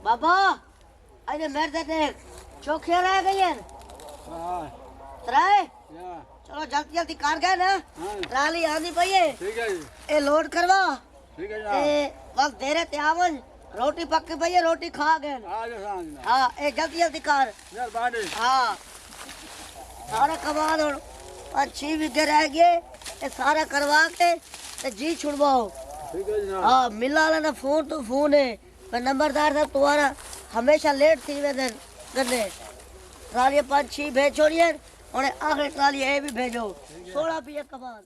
बाबा अरे मेरे देख चौखिया रह गई है तराए चलो जल्दी जल्दी कार गए ना ट्राली आनी पई है ठीक है जी ए लोड करवा ठीक है ए बस देरे ते आवज रोटी पक्की पई है रोटी खा गए आ जा सांझ ना हां ए जल्दी जल्दी कार यार बाडे हां सारा कमा दो अच्छी बीघे रह गए ए सारा करवा के ते जी छुड़वाओ ठीक है जी हाँ मिला वाला ना फोन तो फोन है पर नंबरदार साहब तुम्हारा हमेशा लेट थी वे दिन गन्ने ट्राली 5-6 भेज छोड़िए और आखिरी ट्राली ये भी भेजो 16 पिए कमान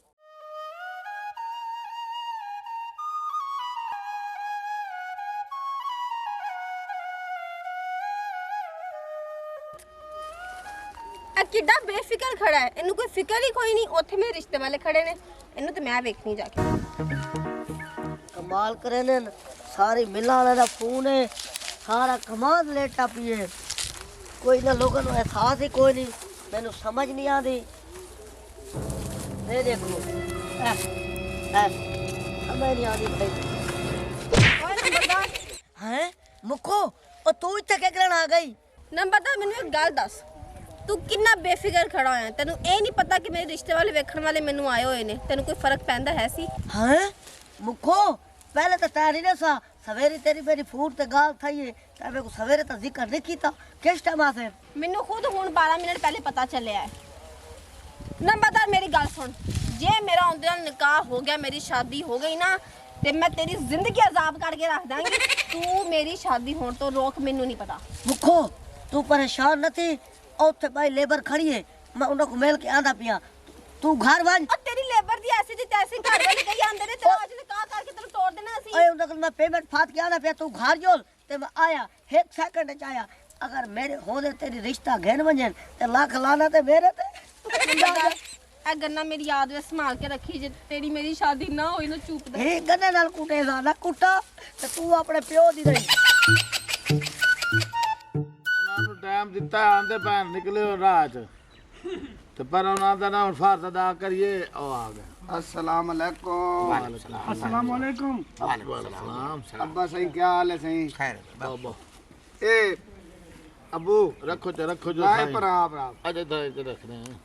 किड्डा बेफिक्र खड़ा है इन्हू कोई फिक्र ही कोई नहीं ओथे मेरे रिश्ते वाले खड़े ने इन्हू तो मैं देखनी जाके कमाल करे ने सारी मिला वाला दा फोन है सारा कमाल लेटा पिए कोई ना लोगों को एहसास ही कोई नहीं मैंने समझ नहीं आती ये देखो समझ नहीं आती भाई ओए नंबरदार हैं मुखो और तू इत्थे क्या करन आ गई नंबरदार मैनू एक गल दस तू कितना बेफिक्र खड़ा होया तेनू ए नहीं पता कि मेरे रिश्ते वाले वेखण वाले मैनू आए होए ने तेनू कोई फर्क पैंदा है सी हैं मुखो पहले तो तारी ने सा सवेरे तेरी मेरी फूट ते गाल थई है तबे को सवेरे तो जिक्र नहीं कीता किस टाइम आसे मैनू खुद हुण 12 मिनट पहले पता चलिया है नंबरदार मेरी गल सुन जे मेरा उनदे नाल निकाह हो गया मेरी शादी हो गई ना ते मैं तेरी जिंदगी अजाब करके रख दांगी तू मेरी शादी होने तो रोक मैनू नहीं पता मुखो तू परेशान न थी ओथे भाई लेबर खड़ी है मैं उनको को मिल के आंदा पिया तू घर वन और तेरी लेबर दी ऐसी दी तैसी घर वाले कही आंदे ने तेरा आज का करके तेरे तोड़ देना असि ओए उनको मैं पेमेंट फात के आंदा पिया तू घर जोल ते मैं आया 1 सेकंड च आया अगर मेरे होदे तेरी रिश्ता घेन वंजन ते लाख लाना ते मेरे ते ए गन्ना मेरी याद में संभाल के रखी जे तेरी मेरी शादी ना होई ना चूप दे हे गन्ने नाल कुटे ना कुटा ते तू अपने प्यो दी रही ਉਹਨਾਂ ਨੂੰ ਟਾਈਮ ਦਿੱਤਾ ਆਂਦੇ ਭੈਣ ਨਿਕਲੇ ਹੋ ਰਾਤ ਤੇ ਪਰ ਉਹਨਾਂ ਦਾ ਨਾ ਫਰਜ਼ ਅਦਾ ਕਰੀਏ ਉਹ ਆ ਗਏ अस्सलाम वालेकुम। अस्सलाम वालेकुम वालेकुम सलाम अब्बा सही क्या हाल है सही खैर बाबा ए अबू रखो जो आए पर आप अरे इधर रख रहे हैं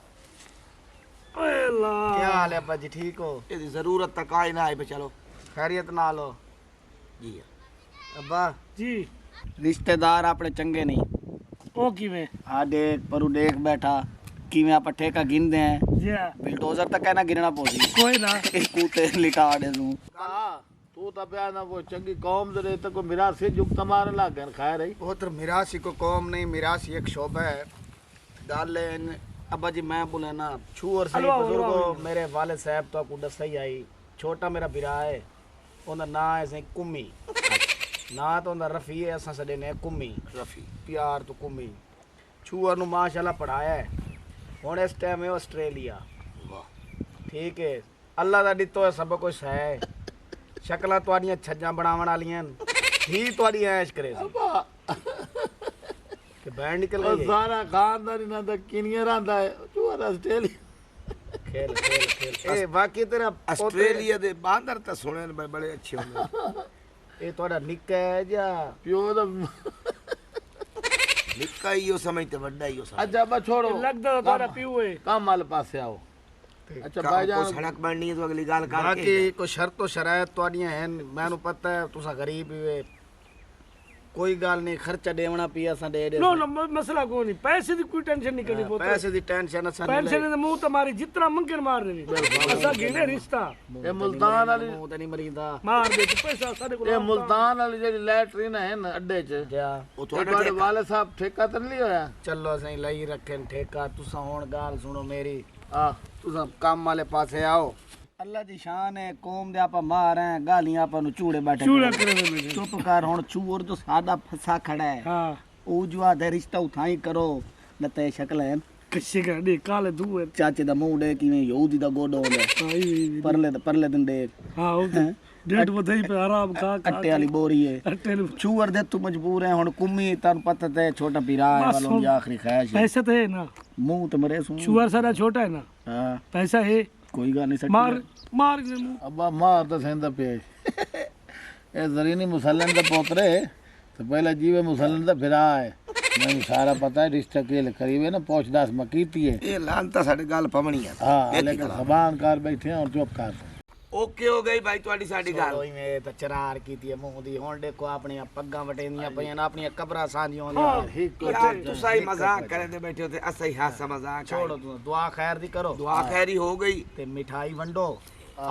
क्या हाल है अब्बा जी ठीक हो ਇਹਦੀ ਜ਼ਰੂਰਤ ਤੱਕ ਆਈ ਨਾ ਆਈ ਬੇ ਚਲੋ खैरियत ना लो ਜੀ अब्बा जी रिश्तेदार अपने चंगे नहीं ओ किवें हाँ देख परू देख बैठा किवें आप ठेका गिनदे हैं जी बिल्डोजर तक कहना गिनना पौधी कोई ना एक कूते लिटा दे तू हाँ तू तो प्यार ना वो चंगी कौम दे तो को मिरास से जुग तमार लग गए खैर है वो तो मिरासी को कौम नहीं मिरासी एक शोबा है डाल अब्बा जी मैं बोले ना छूर से बुजुर्गो मेरे वाले साहब तो आपको दस ही आई छोटा मेरा बिरा है उनका ना है सही कुम्मी ना तो उनका रफी है असा सडे ने कुम्मी ਰਫੀ प्यार तो कुम्मी छूर नु माशाल्लाह पढ़ाया है हुण इस टाइम है ऑस्ट्रेलिया ਵਾਹ ठीक है अल्लाह दा दित्तो है सब कुछ है शक्लां तुहाडियां छज्जां बनावण वालियां ही तुहाडी ऐश करे कि बैंड निकल और गई है। सारा खानदान ना तो किनिया रंदा है चूर ऑस्ट्रेलिया खेल खेल खेल ए बाकी तेरा ਆਸਟ੍ਰੇਲੀਆ ਦੇ ਬਾਂਦਰ ਤਾਂ ਸੁਣੇ ਨੇ ਬੜੇ ਅੱਛੇ ਹੁੰਦੇ ए तुहाडा निक्का है या प्यो दा ਨਿੱਕਾ ਹੀ ਉਹ ਸਮਝ ਤੇ ਵੱਡਾ ਹੀ ਉਹ ਸਮਝ अच्छा बस छोड़ो लगदा तारा पीऊ है काम वाले पासे आओ अच्छा को भाईजान सड़क बननी है तो अगली गाल करके बाकी को शर्त तो शरायत तुहाडियां हैं मैनू पता है तुसा गरीब ही वे कोई गल नहीं खर्चा देवना पिया असां दे दे नो नो मसला कोई नहीं पैसे की कोई टेंशन नहीं करनी पोते पैसे दी टेंशन असां नहीं पेंशन ने मुंह तुम्हारी जितना मंगन मार देनी असा गिने रिश्ता ये मुल्तान वाली मुंह ते नहीं मरींदा मार दे तो पैसा साडे को ये मुल्तान वाली जेडी लैटरीन है ना अड्डे च क्या ਉਹ ਤੁਹਾਡੇ ਤੁਹਾਡੇ ਵਾਲੇ ਸਾਹਿਬ ਠੇਕਾ ਤਾਂ ਨਹੀਂ ਹੋਇਆ चलो सही लई रखन ठेका तुसा हुण गाल सुनो मेरी आ तुसा काम वाले पासे आओ अल्लाह दी शान है कौम दे आपा मार हैं गालियां आपा नु चूड़े बैठे चूड़ा करे में चुप कर हुण चूर तो सादा फसा खड़ा है हां ओ जुआ दे रिश्ता उठाई करो न ते शक्ल है कशे का दे काले दूर चाचे दा मुंह दे किवें यहूदी दा गोडो होंदा परले दिन देख हां डेढ़ बधाई पे आराम खा अट्टे वाली बोरी है अट्टे चूर दे तू मजबूर है हुण कुम्मी तान पता ते छोटा पीरा है बस वालों दी आखिरी ख्वाहिश है पैसा तो है ना मुंह ते मरे सु चुआर सारा छोटा है ना हां पैसा है कोई गल नहीं सकती मार मार के मुंह अब्बा मार तो सेंदा पे ए जरीनी मुसल्लन दा पोतरे ਤੇ ਪਹਿਲਾਂ ਜੀਵੇ ਮੁਸਲਮਾਨ ਦਾ ਫਿਰਾ ਹੈ ਮੈਨੂੰ ਸਾਰਾ ਪਤਾ ਹੈ ਰਿਸ਼ਤਾ ਕੇ ਕਰੀਵੇ ਨਾ ਪੁੱਛ ਦੱਸ ਮੈਂ ਕੀਤੀ ਹੈ ਇਹ ਲਾਂਤਾ ਸਾਡੇ ਗੱਲ ਪਵਣੀ ਆ ਹਾਂ ਲੇਕਿਨ ਜ਼ਬਾਨ ਕਰ ਬੈਠੇ ਹਾਂ ਚੁੱਪ ਕਰ ਓਕੇ ਹੋ ਗਈ ਭਾਈ ਤੁਹਾਡੀ ਸਾਡੀ ਗੱਲ ਕੋਈ ਮੈਂ ਤਾਂ ਚਰਾਰ ਕੀਤੀ ਹੈ ਮੂੰਹ ਦੀ ਹੁਣ ਦੇਖੋ ਆਪਣੀਆਂ ਪੱਗਾਂ ਵਟੇਂਦੀਆਂ ਪਈਆਂ ਨਾ ਆਪਣੀਆਂ ਕਬਰਾਂ ਸਾਂਝੀਆਂ ਹੁੰਦੀਆਂ ਯਾਰ ਤੁਸੀਂ ਹੀ ਮਜ਼ਾਕ ਕਰਦੇ ਬੈਠੇ ਹੋ ਤੇ ਅਸਾਂ ਹੀ ਹਾਸਾ ਮਜ਼ਾਕ ਛੋੜੋ ਤੂੰ ਦੁਆ ਖੈਰ ਦੀ ਕਰੋ ਦੁਆ ਖੈਰੀ ਹੋ ਗਈ ਤੇ ਮਿਠਾਈ ਵੰਡੋ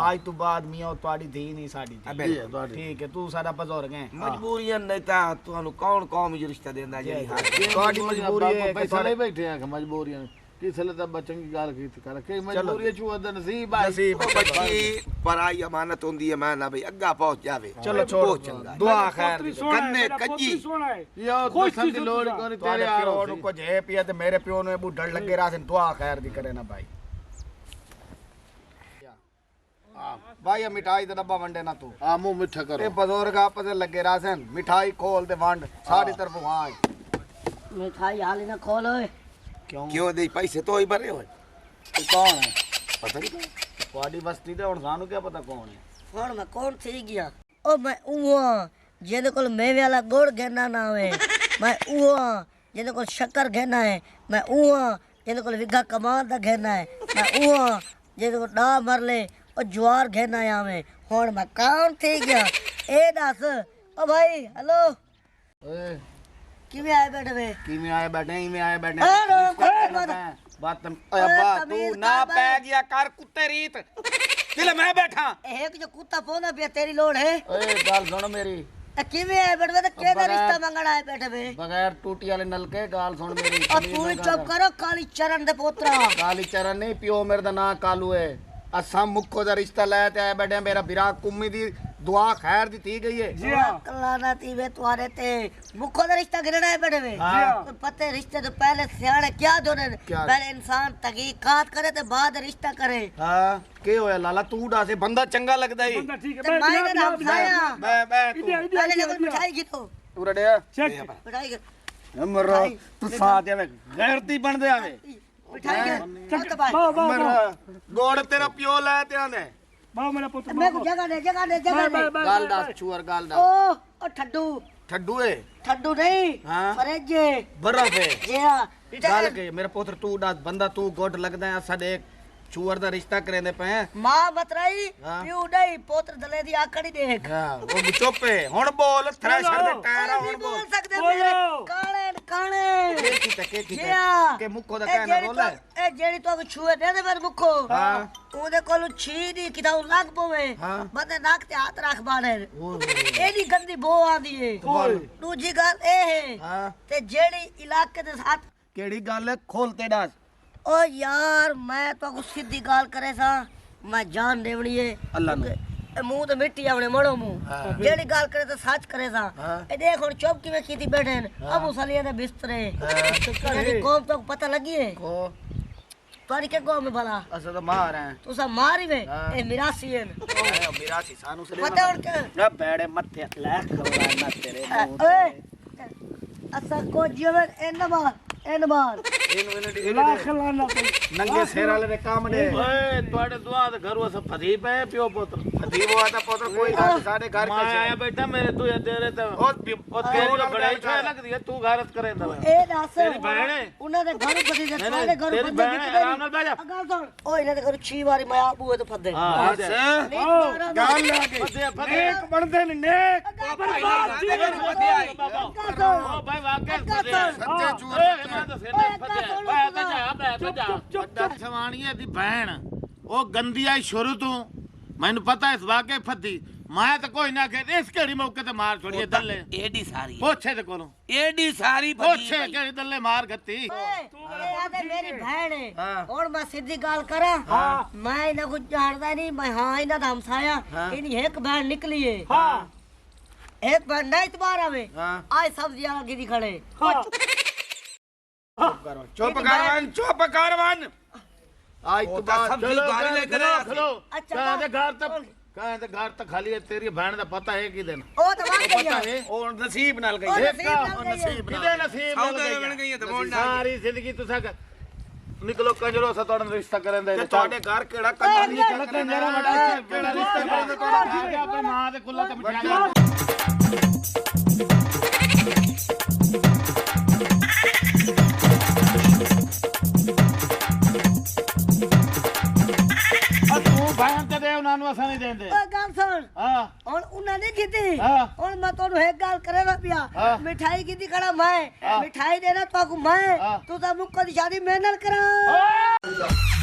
ਅੱਜ ਤੋਂ ਬਾਅਦ ਮੀਆਂ ਤੁਹਾਡੀ ਧੀ ਨਹੀਂ ਸਾਡੀ ਧੀ। ਠੀਕ ਹੈ ਤੂੰ ਸਾਡਾ ਬਜ਼ੁਰਗ ਹੈ ਮਜਬੂਰੀਆਂ ਨਹੀਂ ਤਾਂ ਤੁਹਾਨੂੰ ਕੌਣ ਕੌਮ ਹੀ ਰਿਸ਼ਤਾ ਦਿੰਦਾ ਜਿਹੜੀ ਹਾਲ ਤੁਹਾਡੀ ਮਜਬੂਰੀ ਹੈ ਕਿ ਪੈਸਾ ਨਹੀਂ ਬੈਠੇ ਆ ਮਜਬੂਰੀਆਂ ਕਿਸੇ ਲਈ ਤਾਂ ਚੰਗੀ ਗੱਲ ਕੀਤੀ ਕਰ ਕਿ ਮਜਬੂਰੀ ਚੂਆ ਦਾ ਨਸੀਬ ਹੈ ਨਸੀਬ ਉਹ ਬੱਚੀ ਪਰਾਈ ਅਮਾਨਤ ਹੁੰਦੀ ਹੈ ਮੈਂ ਨਾ ਬਈ ਅੱਗਾ ਪਹੁੰਚ ਜਾਵੇ ਚਲੋ ਛੋੜੋ ਚੰਗਾ ਦੁਆ ਖੈਰ ਦੀ ਕੰਨੇ ਕੱਜੀ ਯਾ ਦੱਸਣ ਦੀ ਲੋੜ ਕੋਈ ਤੇਰੇ ਤੇਰੇ ਆ ਪਿਓ ਨੂੰ ਕੁਝ ਹੈ ਪਿਆ ਤੇ ਮੇਰੇ ਪਿਓ ਨੂੰ ਇਹ ਬੁੱਢੜ ਲੱਗੇ ਰਾਸਨ ਦੁਆ ਖੈਰ ਦੀ ਕਰੇ ਨਾ ਭਾਈ ਭਾਈ ਇਹ ਮਿਠਾਈ ਦਾ ਡੱਬਾ ਵੰਡੇ ਨਾ ਤੂੰ ਆ ਮੂੰਹ ਮਿੱਠਾ ਇਹ ਕਰੋ ਬਜ਼ੁਰਗ ਆਪਸ ਵਿੱਚ ਲੱਗੇ ਰਾਸਨ ਮਿਠਾਈ ਖੋਲ ਤੇ ਵੰਡ ਸਾਡੀ ਤਰਫੋਂ ਹਾਂ मिठाई हाली ना खोल ओए ਕਿਉਂ ਕਿਉਂ ਦੇ ਪੈਸੇ ਤੋਂ ਹੀ ਭਰੇ ਹੋਏ ਤੂੰ ਕੌਣ ਹੈ ਪਤਾ ਨਹੀਂ ਤੁਹਾਡੀ ਬਸਤੀ ਤੇ ਹੁਣ ਸਾਨੂੰ ਕੀ ਪਤਾ ਕੌਣ ਹੈ ਹੁਣ ਮੈਂ ਕੌਣ ਥੀ ਗਿਆ ਉਹ ਮੈਂ ਉਹ ਹਾਂ ਜਿਹਦੇ ਕੋਲ ਮੇਵੇ ਵਾਲਾ ਗੁੜ ਗਹਿਣਾ ਨਾ ਹੋਵੇ ਮੈਂ ਉਹ ਹਾਂ ਜਿਹਦੇ ਕੋਲ ਸ਼ੱਕਰ ਗਹਿਣਾ ਹੈ ਮੈਂ ਉਹ ਹਾਂ ਜਿਹਦੇ ਕੋਲ ਵਿਗਾ ਕਮਾਲ ਦਾ ਗਹਿਣਾ ਹੈ ਮੈਂ ਉਹ ਹਾਂ ਜਿਹਦੇ ਕੋਲ ਡਾ ਮਰਲੇ ਉਹ ਜਵਾਰ ਗਹਿਣਾ ਆਵੇ ਹੁਣ ਮੈਂ ਕੌਣ ਥੀ ਗਿਆ ਇਹ ਦੱਸ ਓ ਭਾਈ ਹੈਲੋ ਓਏ ਕਿਵੇਂ ਆਏ ਬੈਠੇ ਵੇ ਕਿਵੇਂ ਆਏ ਬੈਠੇ ਇਵੇਂ ਆਏ ਬੈਠੇ ਬਾਤ ਓਏ ਓਏ, ਅੱਬਾ ਤਮੀਜ਼ ਤੂੰ ਨਾ ਕਰ ਪੈ ਗਿਆ ਕਰ ਕੁੱਤੇ ਰੀਤ ਕਿਲੇ ਮੈਂ ਬੈਠਾ ਇਹ ਇੱਕ ਜੋ ਕੁੱਤਾ ਪੋਣਾ ਪਿਆ ਤੇਰੀ ਲੋੜ ਹੈ ਓਏ ਗੱਲ ਸੁਣ ਮੇਰੀ ਇਹ ਕਿਵੇਂ ਆਏ ਬੈਠੇ ਵੇ ਤੇ ਕਿਹਦਾ ਰਿਸ਼ਤਾ ਮੰਗਣ ਆਏ ਬੈਠੇ ਵੇ ਬਗੈਰ ਟੂਟੀ ਵਾਲੇ ਨਲਕੇ ਗੱਲ ਸੁਣ ਮੇਰੀ ਆ ਤੂੰ ਵੀ ਚੁੱਪ ਕਰੋ ਕਾਲੀ ਚਰਨ ਦੇ ਪੋਤਰਾ ਕਾਲੀ ਚਰਨ ਨਹੀਂ ਪਿਓ ਮੇਰੇ ਦਾ ਨਾਂ ਕਾਲੂ ਹੈ ਅਸਾਂ ਮੁੱਖੋ ਦਾ ਰਿਸ਼ਤਾ ਲੈ ਤੇ ਆਏ ਬੈਠੇ ਮੇਰਾ ਵਿਰਾ ਕੁੰਮੀ ਦੀ ਦੁਆ ਖੈਰ ਦਿੱਤੀ ਗਈ ਹੈ जी हाँ कलाना तीवे तुम्हारे ते मुखो का रिश्ता गिरना है बड़े में हाँ। तो पते रिश्ते तो पहले सियाने क्या दोने क्या? पहले इंसान तहकीकात करे तो बाद रिश्ता करे ਹਾਂ ਕੀ ਹੋਇਆ ਲਾਲਾ ਤੂੰ ਡਾਸੇ ਬੰਦਾ ਚੰਗਾ ਲੱਗਦਾ ਈ बंदा ठीक है तो माई ने नाम खाया ਮੈਂ ਤੂੰ पहले जब मिठाई की तो ਤੂੰ ਰੜਿਆ चेक मिठाई की ਮਰੋ ਤੂੰ ਸਾਥ ਆਵੇ ਗੈਰਤੀ ਬਣਦੇ ਆਵੇ मिठाई की चल तो भाई वाह वाह ਮਰ ਗੋੜ ਤੇਰਾ ਪਿਓ ਲੈ ਤੇ ਆਂਦੇ वाह मेरा पुत्र मैं को जगह दे जगह दे जगह दे ਗੱਲ ਦੱਸ ਚੂਰ ਗੱਲ ਦੱਸ ओ ठड्डू ਠੱਡੂ ਏ ठड्डू नहीं हाँ। फरेजे ਬਰਫ ਏ जी हां ਗੱਲ ਕੇ ਮੇਰਾ ਪੁੱਤਰ ਤੂੰ ਦੱਸ ਬੰਦਾ ਤੂੰ ਗੁੱਡ ਲੱਗਦਾ ਆ ਸਾਡੇ ਚੂਰ ਦਾ ਰਿਸ਼ਤਾ ਕਰਾਂਦੇ ਪਏ ਆ मां बतराई हाँ। पियो नहीं पोत्र दले दी आकड़ी देख ਹਾਂ ਉਹ ਚੁੱਪੇ ਹੁਣ ਬੋਲ ਥ੍ਰੈਸ਼ਰ ਦੇ ਟਾਇਰ ਆ, ਹੁਣ नहीं बोल ਬੋਲ सकते बोलो। मेरे काले काले ਕੀ ਕੀਤਾ ਕੀ ਜੀ ਕੀਤਾ ਹਾਂ ਕਿ ਮੁੱਖੋ ਦਾ ਇਹ ਕਹਿਣਾ ਜਿਹੜੀ ਬੋਲੇ ਇਹ ਜਿਹੜੀ ਤੂੰ ਛੂਏ ਦੇ ਦੇ ਮੇਰੇ ਮੁੱਖੋ ਹਾਂ। ਉਹਦੇ ਕੋਲ ਛੀ ਦੀ ਕਿਤਾਬ ਲੱਗ ਪਵੇ ਹਾਂ। ਬੰਦੇ ਨੱਕ ਤੇ ਹੱਥ ਰੱਖ ਬਾੜੇ ਓਏ ਇਹਦੀ ਗੰਦੀ ਬੋ ਆਂਦੀ ਏ ਦੂਜੀ ਗੱਲ ਇਹ ਹੈ ਹਾਂ ਤੇ ਜਿਹੜੀ ਇਲਾਕੇ ਦੇ ਸਾਥ ਕਿਹੜੀ ਗੱਲ ਖੋਲ ਤੇ ਦੱਸ ਓ ਯਾਰ ਮੈਂ ਤਾਂ ਕੋ ਸਿੱਧੀ ਗੱਲ ਕਰੇ ਸਾਂ ਮੈਂ ਜਾਨ ਦੇਵਣੀ ਏ ਅੱਲਾ ਨੂੰ ਇਹ ਮੂੰਹ ਤੇ ਮਿੱਟੀ ਆਵਣੇ ਮੜੋ ਮੂੰਹ ਜਿਹੜੀ ਗੱਲ ਕਰੇ ਤਾਂ ਸੱਚ ਕਰੇ ਸਾਂ ਹਾਂ। ਇਹ ਦੇਖ ਹੁਣ ਚੁੱਪ ਕਿਵੇਂ ਕੀਤੀ ਬੈਠੇ ਨੇ ਅਬੂ ਸਲੀਆਂ ਦੇ ਬਿਸਤਰੇ ਇਹਦੀ ਕੌਮ ਤੋਂ ਪਤਾ ਲੱਗੀ ਏ ਕੋ ਤੁਹਾਡੀ ਕਿ ਕੌਮ ਹੈ ਭਲਾ ਅਸਾਂ ਤਾਂ ਮਾਰ ਹੈ ਤੁਸੀਂ ਮਾਰੀ ਵੇ ਹਾਂ। ਇਹ ਮਿਰਾਸੀ ਹੈ ਮੇਰਾ ਸੀ ਸਾਨੂੰ ਸਲੇ ਪਤਾ ਹੁਣ ਕਿ ਨਾ ਬੈੜੇ ਮੱਥੇ ਲੈ ਖਵਾਨਾ ਤੇਰੇ ਮੂੰਹ ਓਏ ਅਸਾਂ ਕੋ ਜੀਵਨ ਇਹਨਾਂ ਬਾਰ ਇਹਨੂੰ लाख लाना भाई ਨੰਗੇ ਸਿਰ ਵਾਲੇ ਦੇ ਕੰਮ ਨੇ ਓਏ ਤੁਹਾਡੇ ਦੁਆ ਦੇ ਘਰੋਂ ਸਭ ਫਦੀ ਪਏ ਪਿਓ ਪੁੱਤਰ ਦੀਵੋ ਆਦਾ ਪੁੱਤਰ ਕੋਈ ਗੱਲ ਨੀ, ਸਾਡੇ ਘਰ ਮੈਂ ਆਇਆ ਕੇ ਬੈਠਾ ਮੇਰੇ ਤੂੰ ਤੇਰੇ ਤੇ ਉਹ ਤੇਰੀ ਤਾਂ ਬੜਾਈ ਛੋਇਆ ਲੱਗਦੀ ਹੈ ਤੂੰ ਗਾਰਤ ਕਰੇਂਦਾ ਇਹ ਦੱਸ ਤੇਰੀ ਭੈਣ ਹੈ? ਉਹਨਾਂ ਦੇ ਘਰ ਬਦੀ ਦੇ ਨਹੀਂ, ਤੁਹਾਡੇ ਘਰ ਤੇਰੀ ਬੰਦੇ ਭੈਣ ਹੈ, ਆਰਾਮ ਨਾਲ ਬਹਿ ਜਾ। ਗੱਲ ਸੁਣ ਓ ਇਹਨਾਂ ਦੇ ਘਰ 6 ਵਾਰੀ ਮੈਂ ਆਪ ਬੂਏ ਤੇ ਫੱਦੇ ਹਾਂ ਗੱਲ ਲਾ ਕੇ ਫਦੇ ਫਦੇ ਨੇਕ ਬਣਦੇ ਨੇ ਨੇਕ ਓ ਭਾਈ ਵਾਕਿਆ ਫਦੇ ਸੱਚੇ ਚੂਰ ਓਏ ਮੈਂ ਤਾਂ ਸਿਰ ਨਹੀਂ ਫਦੇ ਬੈ ਤਾਂ ਜਾ ਬੈ ਤਾਂ ਜਾ ਵੱਡਾ ਛਵਾਣੀਏ ਦੀ ਭੈਣ ਉਹ ਗੰਦੀ ਆਈ ਸ਼ੁਰੂ ਤੋਂ ਮੈਨੂੰ ਪਤਾ ਇਸ ਵਾਕਿਆ ਫੱਦੀ ਮੈਂ ਤਾਂ ਕੋਈ ਨਾ ਕਹੇ ਇਸ ਕਿਹੜੀ ਮੌਕੇ ਤੇ ਮਾਰ ਛੋੜੀਏ ਦੱਲੇ ਏਡੀ ਸਾਰੀ ਪੋਛੇ ਦੇ ਕੋਲੋਂ ਏਡੀ ਸਾਰੀ ਪੋਛੇ ਕਿਹੜੀ ਦੱਲੇ ਮਾਰ ਗੱਤੀ ਇਹ ਆਦੇ ਮੇਰੀ ਭੈਣ ਹੈ ਹਾਂ। ਹੁਣ ਮੈਂ ਸਿੱਧੀ ਗੱਲ ਕਰਾਂ ਮੈਂ ਇਹਨਾਂ ਕੁਝ ਜਾਣਦਾ ਨਹੀਂ ਮੈਂ ਹਾਂ ਇਹਨਾਂ ਦਾ ਹਮਸਾਇਆ ਇਹਨੀ ਇੱਕ ਭੈਣ ਨਿਕਲੀ ਏ हाँ ਇੱਕ ਭੈਣ ਨਹੀਂ ਇਤਬਾਰ ਆਵੇ ਹਾਂ ਆਏ ਸਬਜ਼ੀਆਂ ਲੱਗੀ ਦੀ ਖੜੇ ਚੁੱਪ ਕਰਵਨ ਅੱਜ ਤੋਂ ਬਾਅਦ ਸਬਜ਼ੀ ਗਾੜੀ ਲੈ ਕੇ ਖਲੋ ਖਲੋ ਅੱਛਾ, ਕਹਿੰਦੇ ਘਰ ਤੱਕ ਕਹਿੰਦੇ ਘਰ ਤੱਕ ਖਾਲੀ ਹੈ ਤੇਰੀ ਭੈਣ ਦਾ ਪਤਾ ਹੈ ਕਿ ਦਿਨ ਉਹ ਤਾਂ ਵਾਂ ਪਤਾ ਗਈ ਹੈ ਉਹ ਨਸੀਬ ਨਾਲ ਗਈ ਉਹ ਹੈ ਨਸੀਬ ਨਾਲ ਗਈ ਹੈ। ਕਿਹਦੇ ਨਸੀਬ ਨਾਲ ਸੌਦੇ ਗਈ ਬਣ ਗਈ ਹੈ ਤੇ ਮੋੜ ਸਾਰੀ ਜ਼ਿੰਦਗੀ ਤੁਸੀਂ ਨਿਕਲੋ ਕੰਜਰੋ ਸਾ ਤੁਹਾਡਾ ਰਿਸ਼ਤਾ ਕਰਨ ਦੇ ਤੇ ਤੁਹਾਡੇ ਘਰ ਕਿਹੜਾ ਕੰਜਰ ਨਹੀਂ ਕਿਹੜਾ ਕੰਜਰਾ ਵੱਡਾ ਕਿਹੜਾ ਰਿਸ਼ਤਾ ਕਰਨ ਦੇ ਤੁਹਾਡਾ ਆਪਣੀ ਮਾਂ ਦੇ ਕੁੱਲਾ ਤੇ ਬਿਠਾ ਨੂੰ ਅਸਾਂ ਨਹੀਂ ਦਿੰਦੇ ਓਏ ਗੱਲ ਸੁਣ ਹਾਂ ਹੁਣ ਉਹਨਾਂ ਨੇ ਕੀਤੀ ਹਾਂ। ਹੁਣ ਮੈਂ ਤੁਹਾਨੂੰ ਇੱਕ ਗੱਲ ਕਰੇਗਾ ਪਿਆ ਹਾਂ। ਮਿਠਾਈ ਕੀਤੀ ਖੜਾ ਮੈਂ ਮਿਠਾਈ ਦੇਣਾ ਤੂੰ ਮੈਂ ਹਾਂ। ਤੂੰ ਤਾਂ ਮੁੱਕ ਦੀ ਸ਼ਾਦੀ ਮੈਂ ਨਾਲ ਕਰਾਂ